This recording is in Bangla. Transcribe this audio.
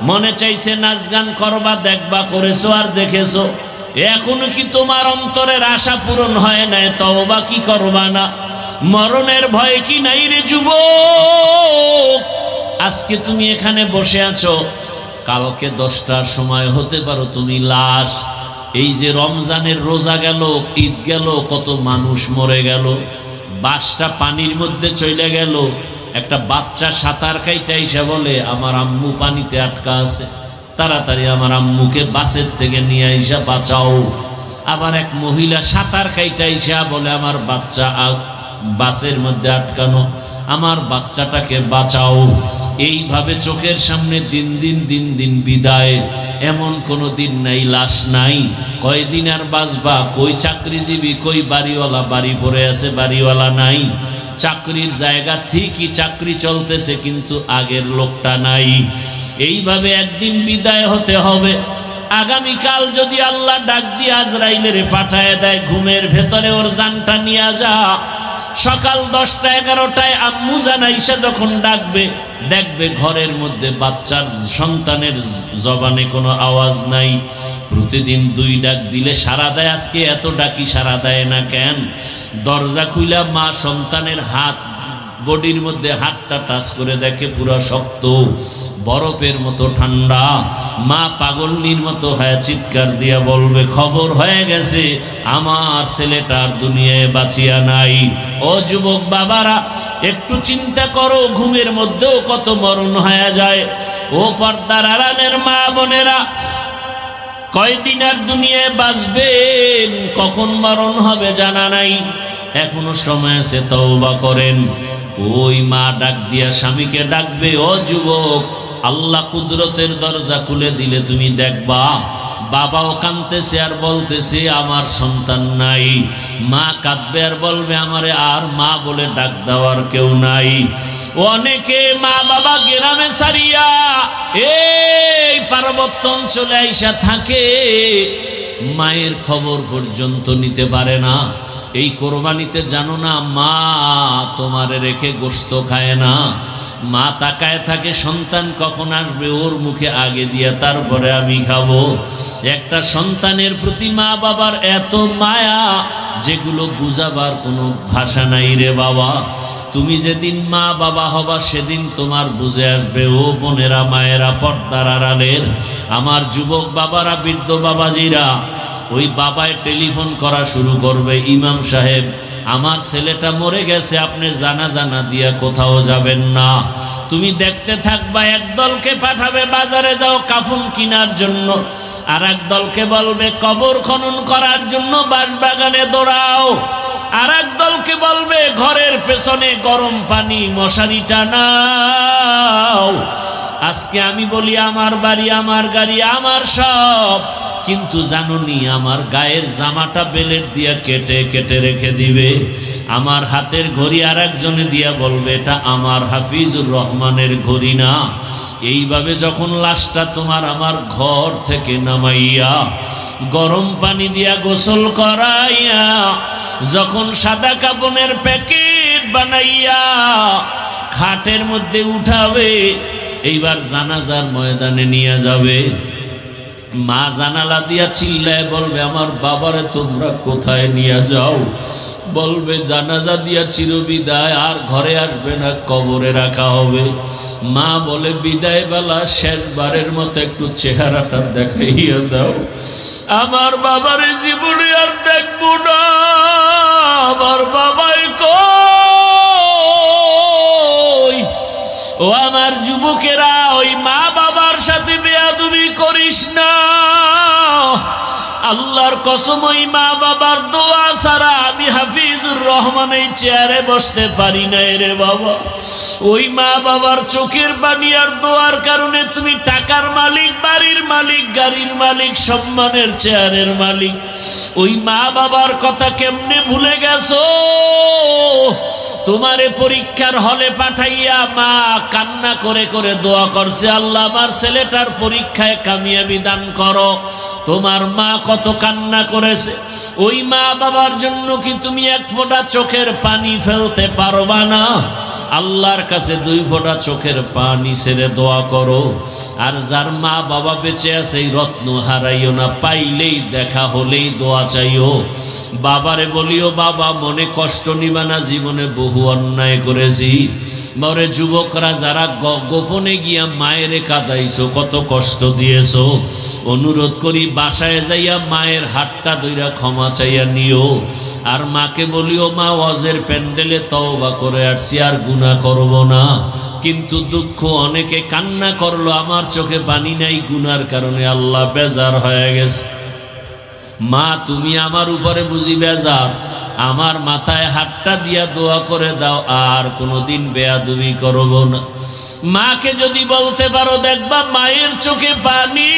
মনে চাইছে নাচ গান করবা, দেখবা, করেছো আর দেখেছো। এখনো কি তোমার অন্তরের আশা পূরণ হয় নাই? তওবা কি করবা না? মরণের ভয় কি নাই রে যুবক? আজকে তুমি এখানে বসে আছো, কালকে 10টার সময় হতে পারো তুমি লাশ। এই যে রমজানের রোজা গেল, ঈদ গেল, কত মানুষ মরে গেল, বাসটা পানির মধ্যে চলে গেল। একটা বাচ্চা সাঁতার কাইটা এসে বলে আমার আম্মু পানিতে আটকা আছে, তাড়াতাড়ি আমার আম্মুকে বাসের থেকে নিয়ে আইসা বাঁচাও। আবার এক মহিলা সাঁতার কাইটা আইসা বলে আমার বাচ্চা বাসের মধ্যে আটকানো, আমার বাচ্চাটাকে বাঁচাও। এইভাবে চোখের সামনে দিন দিন বিদায়। এমন কোনো দিন নাই লাশ নাই। কয়দিন আর বাঁচবা? কই চাকরিজীবী, কই বাড়িওয়ালা? বাড়ি পড়ে আছে, বাড়িওয়ালা নাই। চাকরির জায়গা ঠিকই, চাকরি চলতেছে, কিন্তু আগের লোকটা নাই। এইভাবে একদিন বিদায় হতে হবে। আগামীকাল যদি আল্লাহ ডাক দিয়ে আজরাইলের পাঠায় দেয়, ঘুমের ভেতরে ওর জানটা নিয়ে যা। সকাল 10টা 11টায় আম্মু জানাইসা যখন ডাকবে, দেখবে ঘরের মধ্যে বাচ্চার সন্তানের জবানে কোনো আওয়াজ নাই। প্রতিদিন 2 ডাক দিলে সারা দেয়, আজকে এত ডাকি সারা দেয় না কেন? দরজা খুইলা মা সন্তানের হাত, বডির মধ্যে হাতটা টাচ করে দেখে পুরো শক্ত, বরফের মতো ঠান্ডা। মা পাগলনির মতো হয়ে চিৎকার দিয়া বলবে খবর হয়ে গেছে, আমার ছেলেটার দুনিয়ায় বাঁচিয়া নাই। ও যুবক বাবারা, একটু চিন্তা করো, ঘুমের মধ্যেও কত মরণ হয়ে যায়। ও পর্দার আড়ালের মা বোনেরা, কয়দিন আর দুনিয়ায় বাঁচবেন, কখন মরণ হবে জানা নাই। এখনো সময় আছে, তওবা করেন। ওই মা ডাক দিয়া স্বামীকে ডাকবে, ও যুবক, আল্লাহ কুদরতের দরজা খুলে দিলে তুমি দেখবা বাবাও কাঁদতেছে আর বলতেছে আমার সন্তান নাই। মা কাঁদবে আর বলবে আমারে আর মা বলে ডাক দেওয়ার কেউ নাই। অনেকে মা বাবা গ্রামে সারিয়া এই পার্বত্য অঞ্চলে আইসা থাকে, মায়ের খবর পর্যন্ত নিতে পারে না। এই কোরবানিতে জানো না, মা তোমারে রেখে গোশত খায় না। মা তাকায় থাকে সন্তান কখন আসবে, ওর মুখে আগে দিয়া তারপরে আমি খাবো। একটা সন্তানের প্রতি মা বাবার এত মায়া, যেগুলো বুঝাবার কোনো ভাষা নাই রে বাবা। তুমি যেদিন মা বাবা হবা সেদিন তোমার বুঝে আসবে। ও বোনেরা, মায়েরা, পর্দার আড়ালের আমার যুবক বাবারা, বৃদ্ধ বাবাজিরা, ওই বাবায় টেলিফোন করা শুরু করবে, ইমাম সাহেব আমার ছেলেটা মরে গেছে, আপনি জানা দিয়া কোথাও যাবেন না। তুমি দেখতে থাকবা, এক দলকে পাঠাবে বাজারে যাও কাফন কেনার জন্য, আর এক দলকে বলবে কবর খনন করার জন্য বাঁশবাগানে দৌড়াও, আর এক দলকে বলবে ঘরের পেছনে গরম পানি মশারি টানাও। আজকে আমি বলি আমার বাড়ি, আমার গাড়ি, আমার সব, কিন্তু জানুনি আমার গায়ের জামাটা বেলেট দিয়া কেটে কেটে রেখে দিবে। আমার হাতের ঘড়ি আর একজনে দিয়া বলবে এটা আমার হাফিজুর রহমানের ঘড়ি না। এইভাবে যখন লাশটা তোমার আমার ঘর থেকে নামাইয়া গরম পানি দিয়া গোসল করাইয়া, যখন সাদা কাপনের প্যাকেট বানাইয়া খাটের মধ্যে উঠাবে, এইবার জানাজার ময়দানে নিয়ে যাবে, মা জানালা দিয়া চিল্লায় বলবে আমার বাবারে তোমরা কোথায় নিয়ে যাও? বলবে জানাজা দিয়া চিরবিদায়, আর ঘরে আসবে না, কবরে রাখা হবে। মা বলে বিদায় বেলা শেষবারের মতো একটু চেহারাটা দেখাইয়া দাও, আমার বাবারে জীবনে আর দেখবো না। আমার বাবাই কই? ও আমার যুবকেরা, ওই মা বাবার সাথে বেয়াদবি করিস না। আল্লাহর কসম, ওই মা বাবার দোয়া ছাড়া আমি হাফিজুর রহমান এই চেয়ারে বসতে পারি না রে বাবা। ওই মা বাবার চোখের পানি আর দোয়ার কারণে তুমি টাকার মালিক, বাড়ির মালিক, গাড়ির মালিক, সম্মানের চেয়ারের মালিক। ওই মা বাবার কথা কেমনে ভুলে গেছো? তোমারে পরীক্ষার হলে পাঠাইয়া মা কান্না করে করে দোয়া করছে, আল্লাহ আমার ছেলেটার পরীক্ষায় কামিয়াবি দান করো। তোমার মা কত কান্না করেছে। ওই মা বাবার জন্য কি তুমি এক ফোঁটা চোখের পানি ফেলতে পারবা না? আল্লাহর কাছে 2 ফোঁটা চোখের পানি ছেড়ে দোয়া করো। আর যার মা বাবা বেঁচে আছে এই রত্ন হারাইও না, পাইলেই দেখা হলেই দোয়া চাইও। বাবারে বলিও বাবা মনে কষ্ট নিবা না, জীবনে বহু অন্যায় করেছি। মরে যুবকরা যারা গোপনে গিয়া মায়েরে কাঁদাইছো, কত কষ্ট দিয়েছো, অনুরোধ করি বাসায় যাইয়া মায়ের হাতটা ধইরা ক্ষমা চাইয়া নিও। আর মাকে বলিও মা ওয়াজের প্যান্ডেলে তওবা করে আসছি, আর গুনাহ করব না। কিন্তু দুঃখ, অনেকে কান্না করলো, আমার চোখে পানি নাই, গুনার কারণে আল্লাহ বেজার হয়ে গেছে। মা তুমি আমার উপরে বুঝি বেজার, আমার মাথায় হাতটা দিয়া দোয়া করে দাও, আর কোনোদিন বেয়াদবি করব না। মাকে যদি বলতে পারো দেখবা মায়ের চোখে পানি।